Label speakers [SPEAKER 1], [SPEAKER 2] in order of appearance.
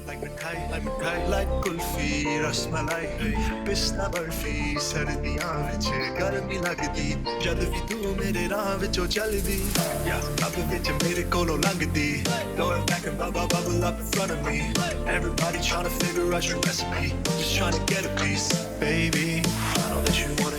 [SPEAKER 1] like mithai, like kulfi, rasmalai, pista barfi, sardiyan vich garmi lagdi, jad vi tu mere raah vichon chaldi, club vich mere kolo langdi, going back and bubble up in front of me, everybody trying to figure out your recipe, just trying to get a piece, baby, I know that you wanna